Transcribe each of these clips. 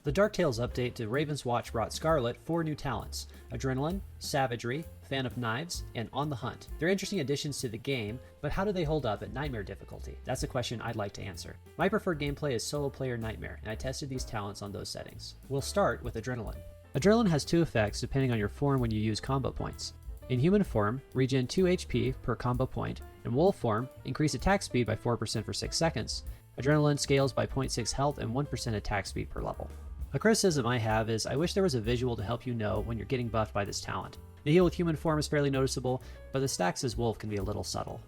The Dark Tales update to Ravenswatch brought Scarlet 4 new talents: Adrenaline, Savagery, Fan of Knives, and On the Hunt. They're interesting additions to the game, but how do they hold up at Nightmare difficulty? That's a question I'd like to answer. My preferred gameplay is solo player Nightmare, and I tested these talents on those settings. We'll start with Adrenaline. Adrenaline has 2 effects depending on your form when you use combo points. In human form, regen 2 HP per combo point. In wolf form, increase attack speed by 4% for 6 seconds. Adrenaline scales by 0.6 health and 1% attack speed per level. A criticism I have is I wish there was a visual to help you know when you're getting buffed by this talent. The heal with human form is fairly noticeable, but the stacks as wolf can be a little subtle.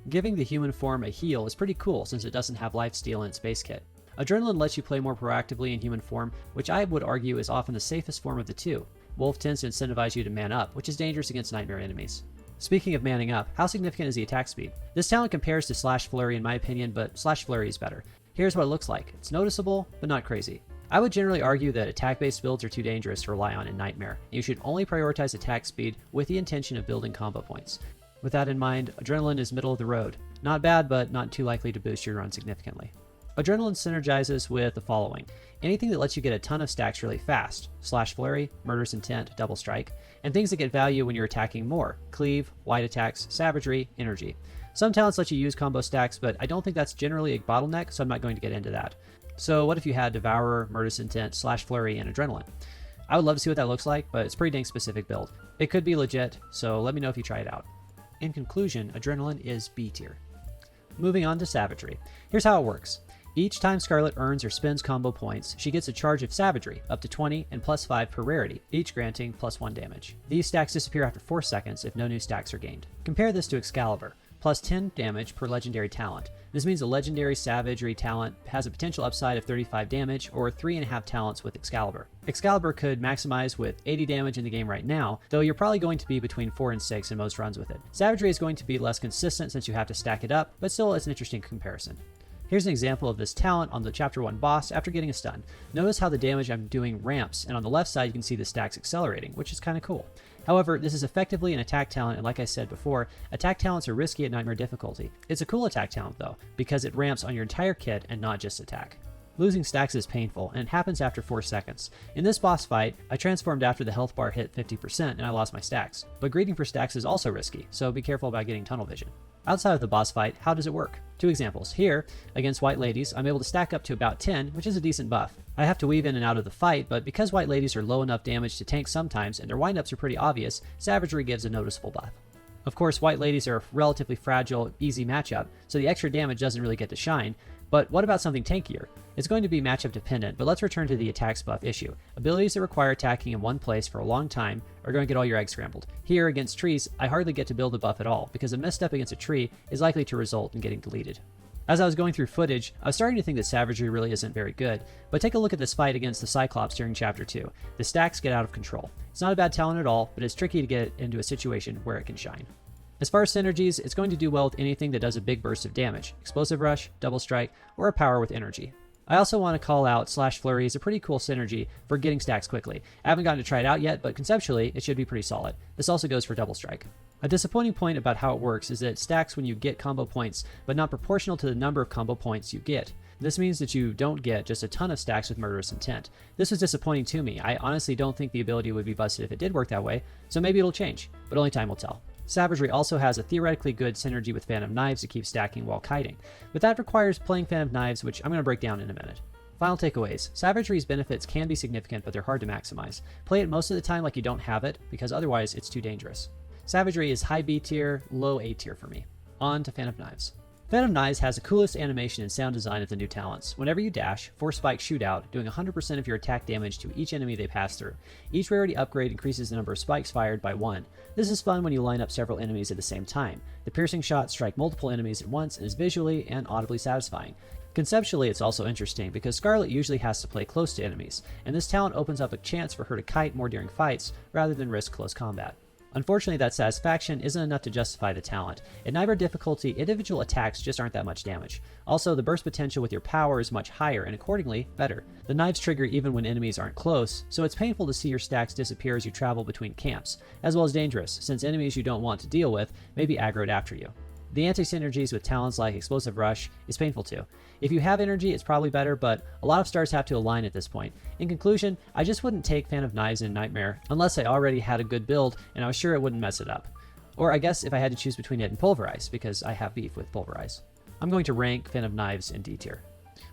Giving the human form a heal is pretty cool since it doesn't have lifesteal in its base kit. Adrenaline lets you play more proactively in human form, which I would argue is often the safest form of the two. Wolf tends to incentivize you to man up, which is dangerous against Nightmare enemies. Speaking of manning up, how significant is the attack speed? This talent compares to Slash Flurry in my opinion, but Slash Flurry is better. Here's what it looks like. It's noticeable, but not crazy. I would generally argue that attack-based builds are too dangerous to rely on in Nightmare. You should only prioritize attack speed with the intention of building combo points. With that in mind, Adrenaline is middle of the road. Not bad, but not too likely to boost your run significantly. Adrenaline synergizes with the following: anything that lets you get a ton of stacks really fast, Slash Flurry, Murderous Intent, Double Strike, and things that get value when you're attacking more, Cleave, Wide Attacks, Savagery, Energy. Some talents let you use combo stacks, but I don't think that's generally a bottleneck, so I'm not going to get into that. So what if you had Devourer, Murderous Intent, Slash Flurry, and Adrenaline? I would love to see what that looks like, but it's a pretty dang specific build. It could be legit, so let me know if you try it out. In conclusion, Adrenaline is B tier. Moving on to Savagery. Here's how it works. Each time Scarlet earns or spends combo points, she gets a charge of Savagery, up to 20 and plus 5 per rarity, each granting plus 1 damage. These stacks disappear after 4 seconds if no new stacks are gained. Compare this to Excalibur, plus 10 damage per legendary talent. This means a legendary Savagery talent has a potential upside of 35 damage, or 3.5 talents with Excalibur. Excalibur could maximize with 80 damage in the game right now, though you're probably going to be between 4 and 6 in most runs with it. Savagery is going to be less consistent since you have to stack it up, but still it's an interesting comparison. Here's an example of this talent on the Chapter 1 boss after getting a stun. Notice how the damage I'm doing ramps, and on the left side you can see the stacks accelerating, which is kind of cool. However, this is effectively an attack talent, and like I said before, attack talents are risky at Nightmare difficulty. It's a cool attack talent though, because it ramps on your entire kit and not just attack. Losing stacks is painful, and it happens after 4 seconds. In this boss fight, I transformed after the health bar hit 50% and I lost my stacks. But greeting for stacks is also risky, so be careful about getting tunnel vision. Outside of the boss fight, how does it work? 2 examples. Here, against White Ladies, I'm able to stack up to about 10, which is a decent buff. I have to weave in and out of the fight, but because White Ladies are low enough damage to tank sometimes and their windups are pretty obvious, Savagery gives a noticeable buff. Of course, White Ladies are a relatively fragile, easy matchup, so the extra damage doesn't really get to shine. But what about something tankier? It's going to be matchup dependent, but let's return to the attacks buff issue. Abilities that require attacking in one place for a long time are going to get all your eggs scrambled. Here, against trees, I hardly get to build a buff at all, because a misstep against a tree is likely to result in getting deleted. As I was going through footage, I was starting to think that Savagery really isn't very good, but take a look at this fight against the Cyclops during Chapter 2. The stacks get out of control. It's not a bad talent at all, but it's tricky to get it into a situation where it can shine. As far as synergies, it's going to do well with anything that does a big burst of damage, Explosive Rush, Double Strike, or a power with energy. I also want to call out Slash Flurry is a pretty cool synergy for getting stacks quickly. I haven't gotten to try it out yet, but conceptually, it should be pretty solid. This also goes for Double Strike. A disappointing point about how it works is that it stacks when you get combo points, but not proportional to the number of combo points you get. This means that you don't get just a ton of stacks with Murderous Intent. This was disappointing to me. I honestly don't think the ability would be busted if it did work that way, so maybe it'll change, but only time will tell. Savagery also has a theoretically good synergy with Fan of Knives to keep stacking while kiting, but that requires playing Fan of Knives, which I'm going to break down in a minute. Final takeaways. Savagery's benefits can be significant, but they're hard to maximize. Play it most of the time like you don't have it, because otherwise it's too dangerous. Savagery is high B tier, low A tier for me. On to Fan of Knives. Fan of Knives has the coolest animation and sound design of the new talents. Whenever you dash, 4 spikes shoot out, doing 100% of your attack damage to each enemy they pass through. Each rarity upgrade increases the number of spikes fired by 1. This is fun when you line up several enemies at the same time. The piercing shots strike multiple enemies at once and is visually and audibly satisfying. Conceptually, it's also interesting because Scarlet usually has to play close to enemies, and this talent opens up a chance for her to kite more during fights rather than risk close combat. Unfortunately, that satisfaction isn't enough to justify the talent. At Nightmare difficulty, individual attacks just aren't that much damage. Also, the burst potential with your power is much higher and accordingly, better. The knives trigger even when enemies aren't close, so it's painful to see your stacks disappear as you travel between camps, as well as dangerous, since enemies you don't want to deal with may be aggroed after you. The anti-synergies with talents like Explosive Rush is painful too. If you have energy, it's probably better, but a lot of stars have to align at this point. In conclusion, I just wouldn't take Fan of Knives in Nightmare unless I already had a good build and I was sure it wouldn't mess it up. Or I guess if I had to choose between it and Pulverize, because I have beef with Pulverize. I'm going to rank Fan of Knives in D tier.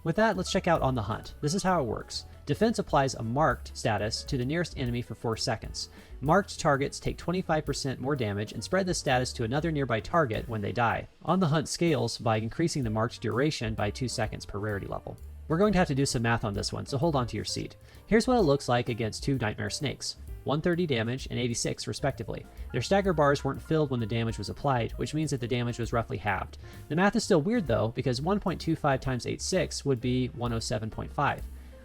With that, let's check out On the Hunt. This is how it works. Defense applies a marked status to the nearest enemy for 4 seconds. Marked targets take 25% more damage and spread this status to another nearby target when they die. On the Hunt scales by increasing the marked duration by 2 seconds per rarity level. We're going to have to do some math on this one, so hold on to your seat. Here's what it looks like against 2 Nightmare Snakes. 130 damage and 86 respectively. Their stagger bars weren't filled when the damage was applied, which means that the damage was roughly halved. The math is still weird though, because 1.25 times 86 would be 107.5.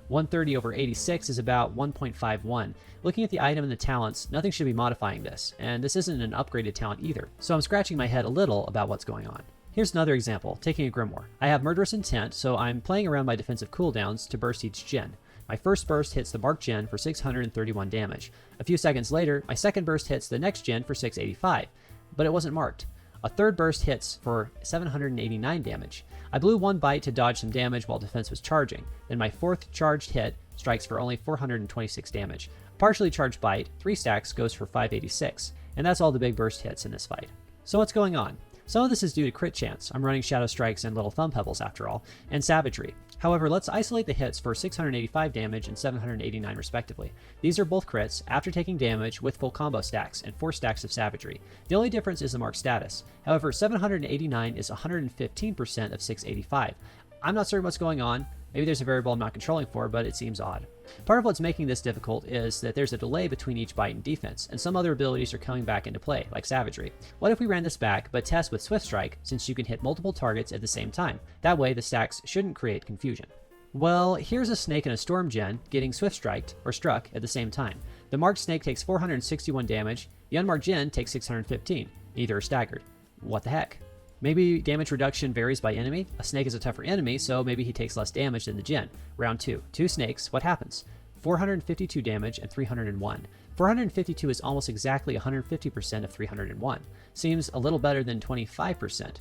130 over 86 is about 1.51. Looking at the item and the talents, nothing should be modifying this, and this isn't an upgraded talent either, so I'm scratching my head a little about what's going on. Here's another example, taking a Grimoire. I have Murderous Intent, so I'm playing around my defensive cooldowns to burst each gen. My first burst hits the Mark gen for 631 damage. A few seconds later, my second burst hits the next gen for 685, but it wasn't marked. A third burst hits for 789 damage. I blew one bite to dodge some damage while defense was charging. Then my fourth charged hit strikes for only 426 damage. A partially charged bite, 3 stacks, goes for 586. And that's all the big burst hits in this fight. So what's going on? Some of this is due to crit chance. I'm running Shadow Strikes and Little Thumb Pebbles after all, and Savagery. However, let's isolate the hits for 685 damage and 789 respectively. These are both crits after taking damage with full combo stacks and 4 stacks of Savagery. The only difference is the mark status. However, 789 is 115% of 685. I'm not certain what's going on. Maybe there's a variable I'm not controlling for, but it seems odd. Part of what's making this difficult is that there's a delay between each bite and defense, and some other abilities are coming back into play, like Savagery. What if we ran this back, but test with Swift Strike, since you can hit multiple targets at the same time? That way, the stacks shouldn't create confusion. Well, here's a snake and a storm gen getting Swift Striked, or struck, at the same time. The marked snake takes 461 damage, the unmarked gen takes 615. Neither are staggered. What the heck? Maybe damage reduction varies by enemy. A snake is a tougher enemy, so maybe he takes less damage than the gen. Round 2. 2 snakes, what happens? 452 damage and 301. 452 is almost exactly 150% of 301. Seems a little better than 25%.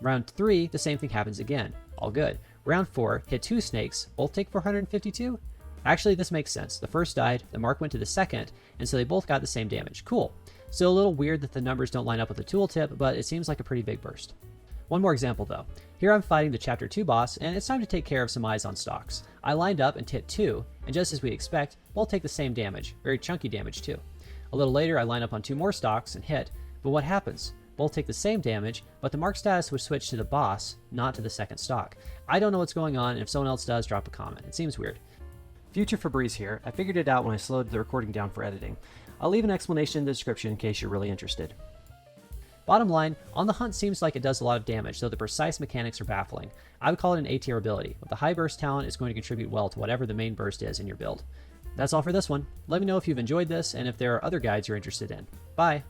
Round 3, the same thing happens again. All good. Round 4, hit 2 snakes, both take 452? Actually, this makes sense. The first died, the mark went to the second, and so they both got the same damage. Cool. Still a little weird that the numbers don't line up with the tooltip, but it seems like a pretty big burst. One more example though. Here I'm fighting the Chapter 2 boss, and it's time to take care of some Eyes on Stalks. I lined up and hit 2, and just as we expect, both take the same damage, very chunky damage too. A little later I line up on 2 more stalks and hit, but what happens? Both take the same damage, but the mark status was switched to the boss, not to the second stalk. I don't know what's going on, and if someone else does, drop a comment. It seems weird. Future Febreze here. I figured it out when I slowed the recording down for editing. I'll leave an explanation in the description in case you're really interested. Bottom line, On the Hunt seems like it does a lot of damage, though the precise mechanics are baffling. I would call it an A tier ability. With the high burst talent, it's going to contribute well to whatever the main burst is in your build. That's all for this one. Let me know if you've enjoyed this and if there are other guides you're interested in. Bye!